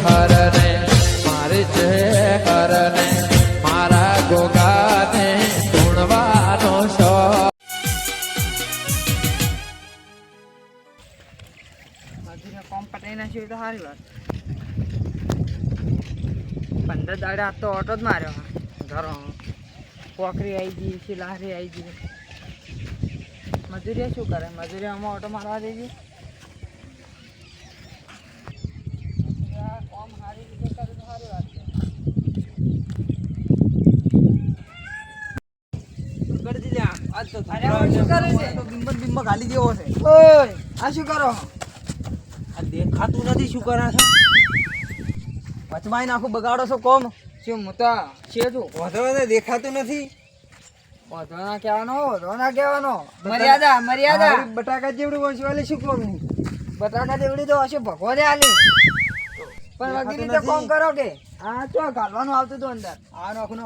હરને મારી છે હરને મારા ગોગાને ધૂણવાનો શોખ. કોમ પટાઈ નાખ્યું તો સારી વાત. 15 દાડા તો ઓટો જ માર્યો ઘરો. પોખરી આવી ગઈ છે, લારી આવી ગઈ. મજૂરી શું કરે? મજૂરી આમાં ઓટો મારવા દેજે. કોમ સારી રીતે કરે તો સારી વાત છે. કરી દીધા આજ તો અરે હવે શું કરે છે? બિંબ ગાલી દેવો છે. ઓય આ શું કરો? આ દેખાતું નથી શું કરે છે? વચમાં નાખું બગાડો છો કોમ. શું મુતા છે તું? વધો દેખાતું નથી. વધો ના કહેવાનો, વધો ના કહેવાનો. મર્યાદા મર્યાદા. બટાકા જેવડી વંશવાલી શું કોમ નહીં. બટાકા દેવડી તો હશે ભગવાને આલી. પણ વગી રીતે કોમ કરો કે આ તો ગાલવાનું આવતું હતું અંદર. આ નાખું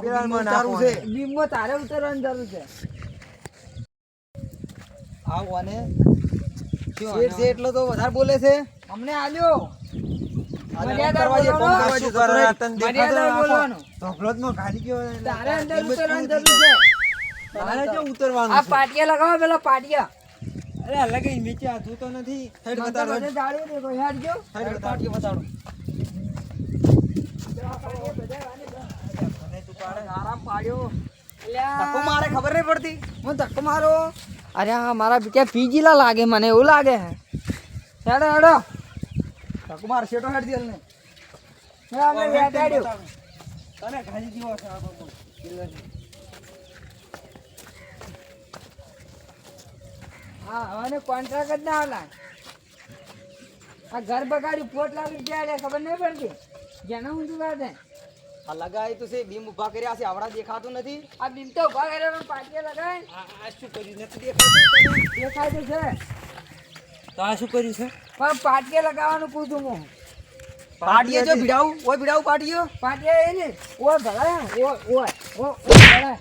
નાખું છે. બીમો તારે ઉતરવાની જરૂર છે. આવો અને શેઠ છે એટલો તો વધારે બોલે છે. અમને આલ્યો મર્યાદા બોલવાનું. ઢોકળોમાં ગાલી ગયો. તારે અંદર ઉતરવાની જરૂર છે. તારે જો ઉતરવાનું આ છે. પાટિયા લગાવો પેલા પાટિયા. અરે લગી નીચે આ તું તો નથી. સાઈડ બતાડો. બધે જાળવી દે કોઈ હેડ જો. સાઈડ પાટિયો બતાડો. આરામ પાડ્યો. ધક્કો મારે ખબર નહીં પડતી. હું ધક્કો મારો. અરે હા મારા ક્યાં પીજીલા લાગે મને એવું લાગે હે. હેડો હેડો. ધક્કો માર શેઠો હેડ દેલ ને. હે અમે બેઠાડ્યો. તને ગાલી દીવો છે આ બાબુ. હા હવે કોન્ટ્રાક્ટ જ ના આવલા. આ ઘર બગાડ્યું 4 લાખ રૂપિયા ખબર નહીં પડતી. જેના હું શું દે આ લગાય તો છે બીમ ઉભા કર્યા છે આવડા દેખાતું નથી. આ બીમ તો ઉભા કર્યા પણ પાટિયા લગાય. આ શું કર્યું નથી દેખાતું. દેખાય તો છે તો આ શું કર્યું છે? પણ પાટિયા લગાવવાનું પૂછું હું. પાટીએ જો ભીડાવું ઓય ભીડાવું પાટીયો. પાટિયા એ ને ઓય ભલાય ઓય ભલાય.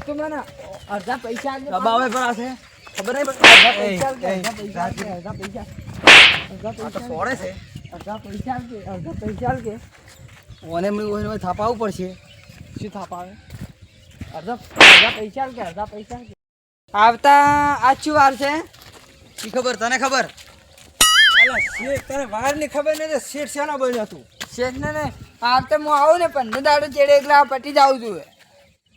તું મને અડધા પૈસા આપજે. દબાવે પર છે ખબર નહીં પડતી. અડધા પૈસા આપજે, અડધા પૈસા આપજે, અડધા પૈસા. અડધા આ તો પૈસા સોડે છે. અડધા પૈસા આપજે, અડધા પૈસા આપજે. ઓને મને થાપાવું પડશે. શું થાપાવે? અડધા પૈસા આપજે, અડધા પૈસા આપજે. આવતા આજ શું વાર છે? શી ખબર તને ખબર? અલા શેઠ તને વાર ની ખબર નથી. શેઠ શાના બન્યો તું? શેઠ ને આવતે હું આવું ને 15 દાડો ચેડે એકલા પટી જાઉં છું.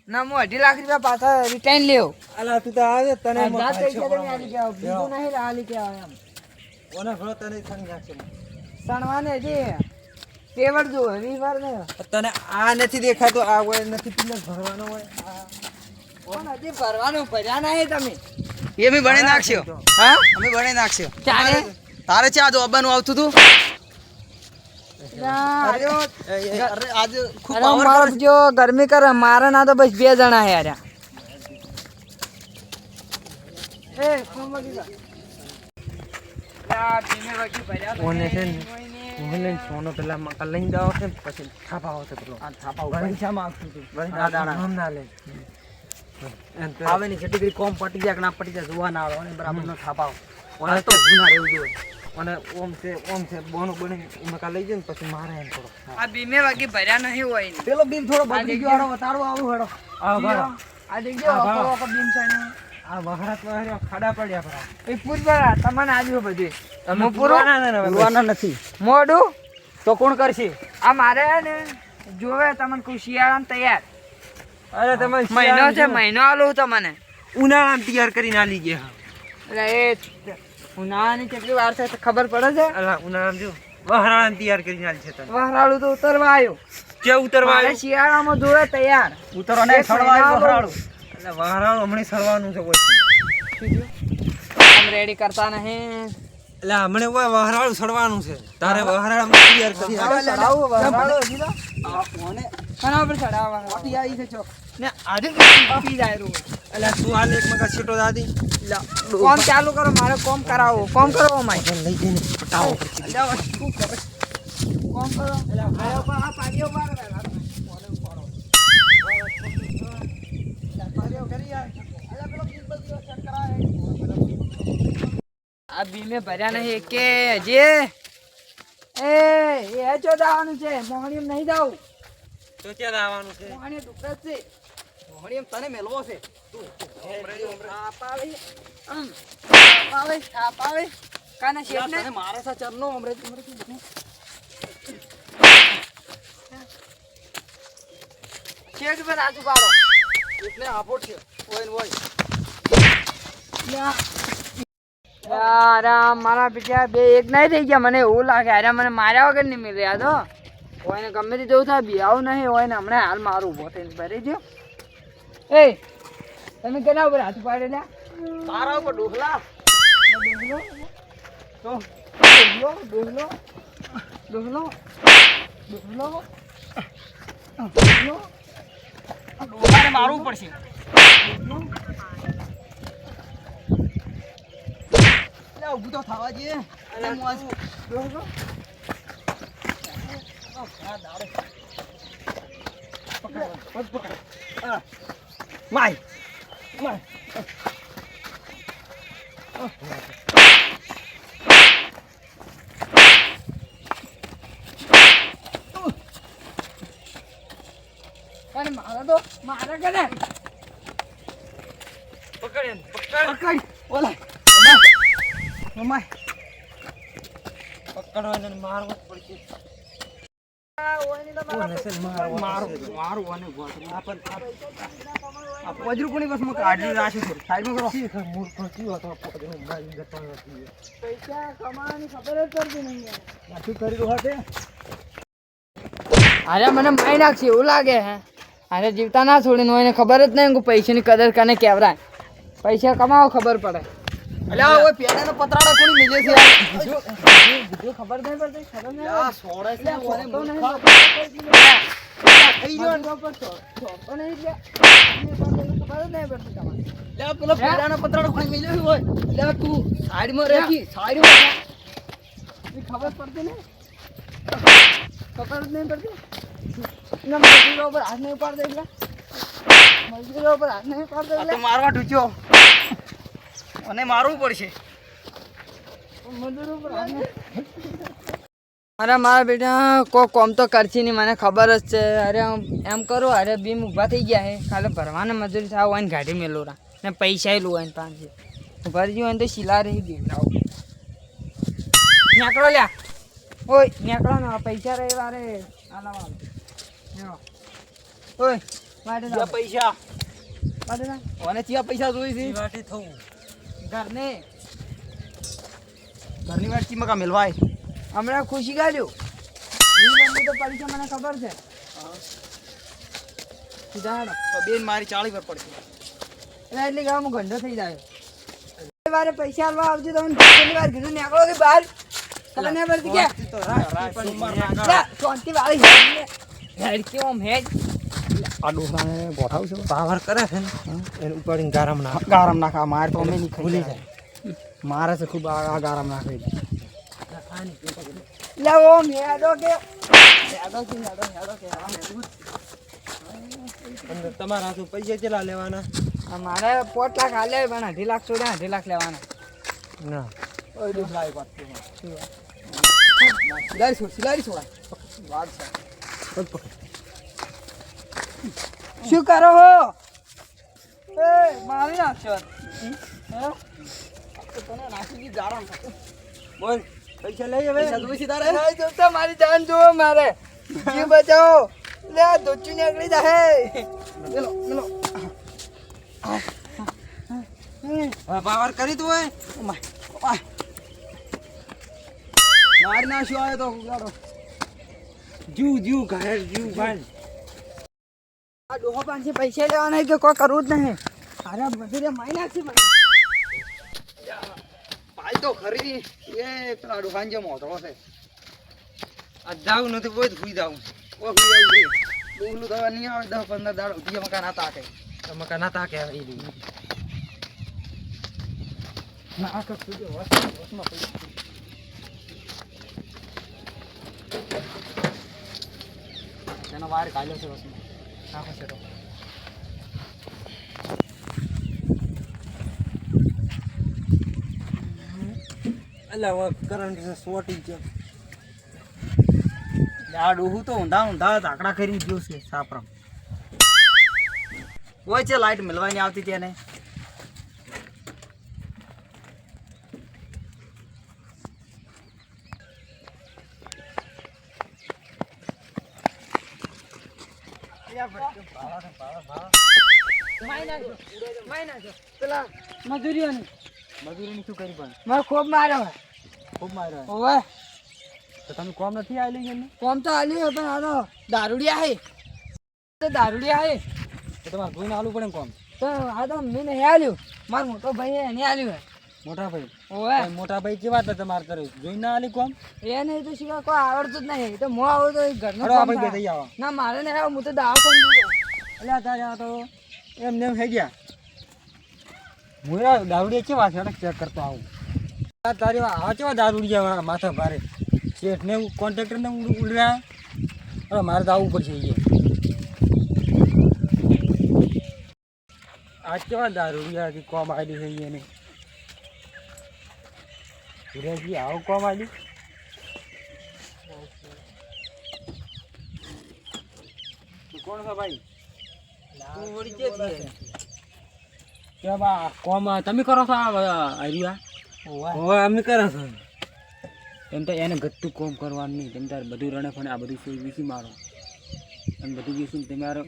ના હું 2.5 લાખ રૂપિયા પાછા રિટર્ન લેવ. અલા તું તો આવે તને અડધા પૈસા તમે આલી ગયા બીજું નહીં આલી ગયા એમ. ઓને ભલો તને સંગ નાખશે. સણવાને હજી પેવડ જો વીવાર ને તને આ નથી દેખાતો. આ હોય નથી પિલર ભરવાનો હોય. પણ હજી ભરવાનું ભર્યા નહીં તમે. એ બી બની નાખશો. હા અમે બની નાખશો. ચાલે તારે ચા જો આવવાનું આવતું તું. અરે આજે ખૂબ મારો જો ગરમી કરે મારે ના તો બસ 2 જણા હે યાર. એ સોમવારી ઓને છે ને ઓને સોનો પેલા મકા લઈને જાવ છે પછી થાપા આવશે પેલો આ થાપા પૈસા માંગતું તું આ દાણા નામ ના લે આવે ની કેટેગરી કોમ પટી જાય કે ના પટી જાય જોવા ના આવે અને બરાબર નો થાપાવ ઓને તો ગુના રહેવું જોઈએ અને ઓમ છે બોનો બને મકા લઈ જાય ને પછી મારે એમ થોડો આ બીમે વાગી ભર્યા નહીં હોય ને. પેલો બીમ થોડો બગડી ગયો હારો વતાડો આવું હેડો આ ભાડો આ દેખજો ઓકો બીમ છે ને આ વહરાત વહરા ખાડા પડ્યા ભરા એ પૂરવા તમને આજુ બધું તમે પૂરવાના નથી મોડું તો કોણ કરશે? આ મારે ને જોવે તમને કોઈ શિયાળામાં તૈયાર. અરે તમે મહિનો છે મહિનો આલું તમને ઉનાળામાં તૈયાર કરીને આલી ગયા. એટલે એ ઉનાળાની કેટલી વાર છે ખબર પડે છે? અલા ઉનાળામાં જો વહરાળામાં તૈયાર કરીને આલી છે તને. વહરાળું તો ઉતરવા આવ્યું. કે ઉતરવા મારે શિયાળામાં જોવે તૈયાર. ઉતરવાને એક સળવા મહિના વહરાળું. એટલે વહરાળું હમણે સળવાનું છે ઓછી. આમ રેડી કરતા નહીં. એટલે હમણે ઓય વહરાળું સળવાનું છે. તારે વહરાળામાં તૈયાર કરી ચડાવું વહરાળું હજી તો આ કોને ખાના ઉપર ચડાવવાનું. પાટી આવી છે ચોક. ને આજે પી જાય રૂ. એટલે તું હાલ એક મગા છેટો દાદી કોમ ચાલુ કરો મારે કોમ કરાવો. કોમ કરો માય લઈ જઈને પટાવો પડશે. શું કરે કોમ કરો. આ પાડીઓ પાડો. આ બીમે ભર્યા નહીં કે હજી એ ચો દાવાનું છે મોહણીમ નહીં જાવ તો ક્યાં આવવાનું છે મોહણી દુકડા છે મોહણીમ તને મેલવો છે પાવે કાના શેઠ ને તને મારે સા ચરનો અમરે શેઠ પર આજુ પાડો એટલે આપોટ છે ઓય ને ઓય યાર મારા પિતા બે એક નહીં થઈ ગયા મને એવું લાગે અરે મને માર્યા વગર નહીં મિલ્યા તો કોઈને ગમે તે જવું થાય બી આવું નહીં હોય ને હમણાં હાલ મારું ઊભો થઈને ભરી દો એ તમે કેના ઉપર હાથ પાડેલા તારા ઉપર ડોહલા ડોહલો તો ડોહલો ડોહલો ડોહલો ડોહલો ડોહાને મારવું પડશે ઊભું તો થવા જઈએ અને હું આજ ડોહલો માય માય અને મારા તો મારા કરે પકડ ઓલા માય પકડો એને મારવું જ પડશે પજરું કોની બસમાં કાઢી રાખ્યું છે સાઈડમાં કરો પૈસા કમાવાની ખબર જ પડતી નહીં યાર. શું કરી રહ્યો છે અરે મને મારી નાખશે એવું લાગે હે અરે જીવતા ના છોડીને હોય ને ખબર જ નહીં કે પૈસાની કદર કને કેવરાય પૈસા કમાવો ખબર પડે અલ્યા ઓય પેડાનો પતરાડા કોની મિલે છે બીજું ખબર નહીં પડતી ખબર નહીં યા સોડે છે ઓને તો નહીં મૂર્ખા થઈ ગયો ને. ખબર જ નહીં પડતી તમારે લ્યા પેલો પેડાનો પતરાડો કોની મિલે છે ઓય લ્યા તું સાઈડમાં રાખી સાઈડમાં ખબર પડતી નહીં ખબર જ નહીં પડતી ના મજૂરો ઉપર હાથ નહીં ઉપાડતો એટલે મજૂરો ઉપર હાથ નહીં ઉપાડતો આ એટલે તો મારવા ઢૂક્યો અને મારવું પડશે મજૂરો ઉપર હાથ નહીં અરે મારા બેટા કોઈ કોમ તો કરશે નહીં મને ખબર જ છે અરે હું એમ કરું અરે બીમ ઊભા થઈ ગયા હે ખાલી ભરવાને મજૂરી થાય હોય ને ગાડી મેલું રા ને પૈસા લું હોય ને પાંચ ભરજી હોય ને તો શિલા રહી દેવડાવું નીકળો લ્યા ઓય નીકળો ને પૈસા રવિવારે આલાવા ઓય વાટે જ્યાં પૈસા વાટે અને ત્યાં પૈસા જોઈ છે વાટે થવું ઘરને ઘરની વાત ચીમાં કા મેલવાય હમણાં ખુશી ગાલ્યું એ તો પૈસા મને ખબર છે સીધા હેડો તો બેન મારી 40 પર પડશે એટલે એટલી ગામમાં ગંડો થઈ જાય વારે પૈસા આલવા આવજો તમે પહેલી વાર કીધું નીકળો કે બહાર ખબર નહીં પડતી કે શાંતિ વાળી હેડ કેવો આમ હેડ આ ડોસાને ગોઠાવ છો પાવર કરે છે ને એને ઉપાડીને ગારમ નાખા માર તો અમે નહીં ભૂલી ખાઈ મારે છે ખૂબ આ ગારમ નાખે લે ઓમ હેડો કે હેડો કે આમ હેડવું અંદર તમારા હાથું પૈસા કેટલા લેવાના જ. મારે 5 લાખ હાલે પણ 2.5 લાખ છોડ્યા 2.5 લાખ લેવાના ના ઓય ડોસા એક વાત સિલારી છોડા વાત છે શું કરો હો એ મારી નાખશો તને નાખી દી ગારમ બોલ પૈસા લઈ હવે પૈસા જોઈશે તારે નહીં જોતા મારી જાન જુઓ મારે જીવ બચાવો લે દોચી નીકળી જાય મેલો મેલો પાવર કરી તું હોય મારી નાખ્યો આવ્યો તો ગાડો જીવ ઘરે જીવ ભાઈ આ ડોહો પાસે પૈસા લેવાના કે કોઈ કરવું જ નહીં અરે બધું મારી નાખશે મને પાલ તો ખરી એ પેલા દુકાન જે મોટો છે આ જાવું નથી કોઈ સુઈ જાવું ઓ હુઈ આવી ડોલું દવા નહીં આવે 10-15 દાડો ઉઠી મકાન હતા કે તમે કના તા કે ના આ કશું જો વસમાં પૈસા તેનો વાર કાઢ્યો છે વસમાં નાખો છે તો અલા કરંટ સોટી ગયો આ ડોહું તો ઊંધા ઝાકડા કરીને ગયું છે સાપરમ. હોય છે લાઈટ મિલવાની આવતી તેને. પેલા મજૂરીઓની મજૂરીની શું કરી પણ મારે ખૂબ માર્યો હોય. ખૂબ માર્યો. ઓવે તો તમે કોમ નથી આવેલી એમને? કોમ તો આલ્યું પણ આ તો દારૂડિયા હે. દારૂડિયા હે તો તમારે જોઈને આલું પડે ને કોમ. તો આ તો મેં નહીં આલ્યું. મારો મોટો ભાઈ એને આલ્યું હે. મોટા ભાઈ ઓવે મોટા ભાઈ કેવા હતા તમારે તરફ જોઈને ના આલી કોમ? એને તો શીખવા કોઈ આવડતું જ નહીં. તો હું આવું તો ઘરનું અરે કામ આપણે બે થાય. થઈ આવો. ના મારે નહીં આવું. હું તો દાવ કોમ દઉં. એટલે તારે આ તો એમને એમ થઈ ગયા. હું આ દારૂડિયા કેવા છે ચેક કરતો આવું. આ તારી આ કેવા દારૂડિયા માથા ભારે શેઠ ને કોન્ટ્રાક્ટર ને ઉડ્યા. અરે મારે તો આવવું પડશે એ. આ કેવા દારૂડિયા કોમ આવેલી છે એને. સુરેશજી આવું કોમ આવી. કોણ છે ભાઈ? કે બા કોમ તમે કરો છો અમે કરો છો એમ તો એને ગતું કોમ કરવાનું નહીં. તમે તારે બધું રણે ફણે આ બધું વીસી મારો અને બધું વીસી તમારો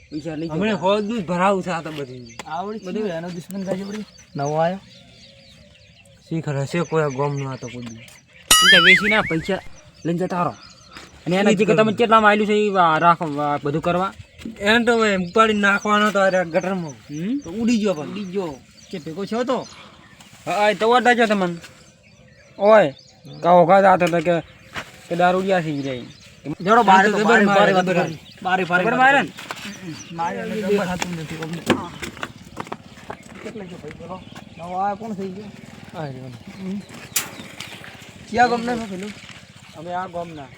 પૈસા લઈ હમણે હોદું ભરાવું છે. આ તો બધું આવડી બધું એનો દુશ્મન થાય છે. નવો આવ્યો શીખ હશે કોઈ ગોમ નો હતો કોઈ વેચી ના પૈસા લઈને જતા રહો. અને એના જે તમે કેટલામાં આવેલું છે એ રાખો બધું કરવા. એને તો ઉપાડી નાખવાનો તો ગટરમાં તો ઉડી ગયો. પણ ઉડી ગયો કે ભેગો છો તો હા તો વળતા છો તમને. ઓય કાવો ખાતા હતા કે દારૂડિયા થઈ જાય. જડો બારે તો બારે મારે ને મારે જબર હતું નથી. કેટલા જો ભાઈ બોલો નવો આ કોણ થઈ ગયો? ક્યાં ગામના પેલું? અમે આ ગામના.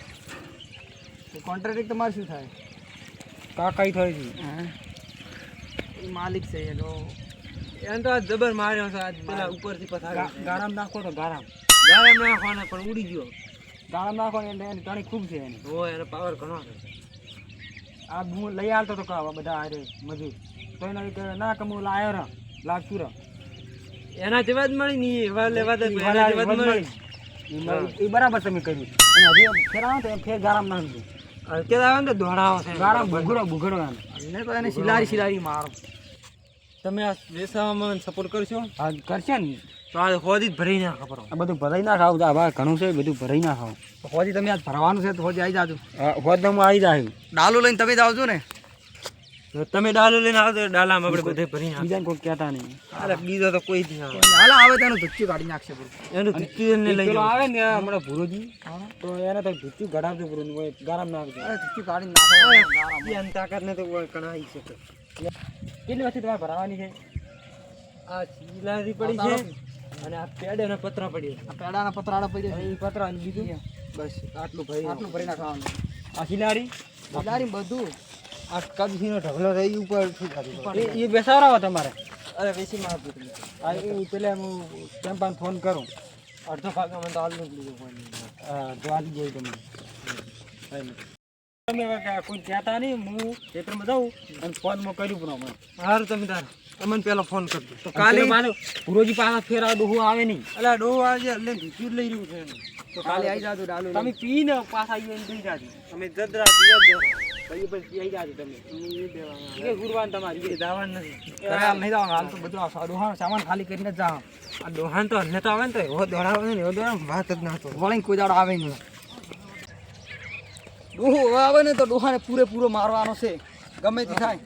કોન્ટ્રાક્ટ તમારે શું થાય? કાકાઈ થાય છે. માલિક છે એનો. એને તો આ જબર માર્યો છે. આજ પેલા ઉપરથી પથારી ગાળામાં નાખો તો ગાળામાં નાખવાના પણ ઉડી ગયો. ગાળામાં નાખવાનો એટલે એની ઘણી ખૂબ છે એની. હોય એને પાવર ઘણો છે. આ હું લઈ આવતો તો કાવા બધા આરે મજૂર તો એનો ના કે હું લાયો ર લાગતું ર એના જેવા જ મળી ની એવા લેવા દે એના જેવા જ મળી. એ બરાબર તમે કર્યું. અને હજી ફેરાવો તો ફેર ગાળામાં નાખજો. કેતા આવે ને દોડાવો છે ગાળા બુઘડો એને તો એને સિલારી મારો. તમે આ વેસાવામાં સપોર્ટ કરશો? હા કરશે ને. તો આ હોદી જ ભરાઈ ના ખબર. આ બધું ભરાઈ ના ખાવ. આ ભાઈ ઘણું છે બધું ભરાઈ ના ખાવ. તો હોદી તમે આજ ભરવાનું છે તો હોદી આવી જાજો. હોદ હું આવી જાય. ડાલો લઈને તમે જ આવજો ને. તમે ડાલો લઈને આવજો. ડાલામાં આપણે બધે ભરી નાખ. બીજા કોઈ કહેતા નહીં. અરે બીજો તો કોઈ જ નહીં. હાલ આવે તેનું ધુચ્ચું કાઢી નાખશે. એનું ધુચ્ચું ને લઈ આવે ને હમણાં ભૂરોજી તો એને તો ધુચ્ચું ગડાવજો પૂરું ગારામ નાખજો. ધુચ્ચું કાઢી નાખો. એની તાકાત ને તો કણાઈ શકે. કેટલી વસ્તુ તમારે ભરાવાની છે? આ સિલારી પડી છે અને આ પેડાના પતરા પડી છે. આ પેડાના પતરાડા પડી છે. એ પતરા અને બીજું બસ આટલું ભરી નાખવાનું. આ સિલારી બધું આ કબજીનો ઢગલો રહી ઉપર એ બેસાડો તમારે. અરે વેસી માં આપું તમે. આ એ પેલા હું ચંપાને ફોન કરું. અડધો ભાગ મને તો આલું લીધું ફોન. હા તો આલી જાય તમે. તમે કોઈ કહેતા નહીં. હું ખેતરમાં જાઉં અને ફોનમાં કર્યું પણ અમે સારું. તમે તાર અમને પેલો ફોન કરજો. તો કાલે મારો પૂરોજી પાછા ફેર આ ડોહું આવે નહીં. એટલે ડોહું આવે એટલે ધીચું લઈ રહ્યું છે. તો કાલે આવી જાજો ડાલો. તમે પીને પાછા આવીને થઈ જાજો. તમે જદરા પીવા દો પછી આવી જાજો તમે. એ ગુરવાન તમારી દાવાન નથી. આમ નહીં દાવાનું. હાલ તો બધું ડોહાનો સામાન ખાલી કરીને જ જાવ. આ ડોહાન તો હને તો આવે ને તો એવો દોડાવે ને એવો દોડાવે વાત જ ના તો વળીને કોઈ દાડો આવે નહીં. ડોહો આવે ને તો ડોહાને પૂરેપૂરો મારવાનો છે ગમે તે થાય.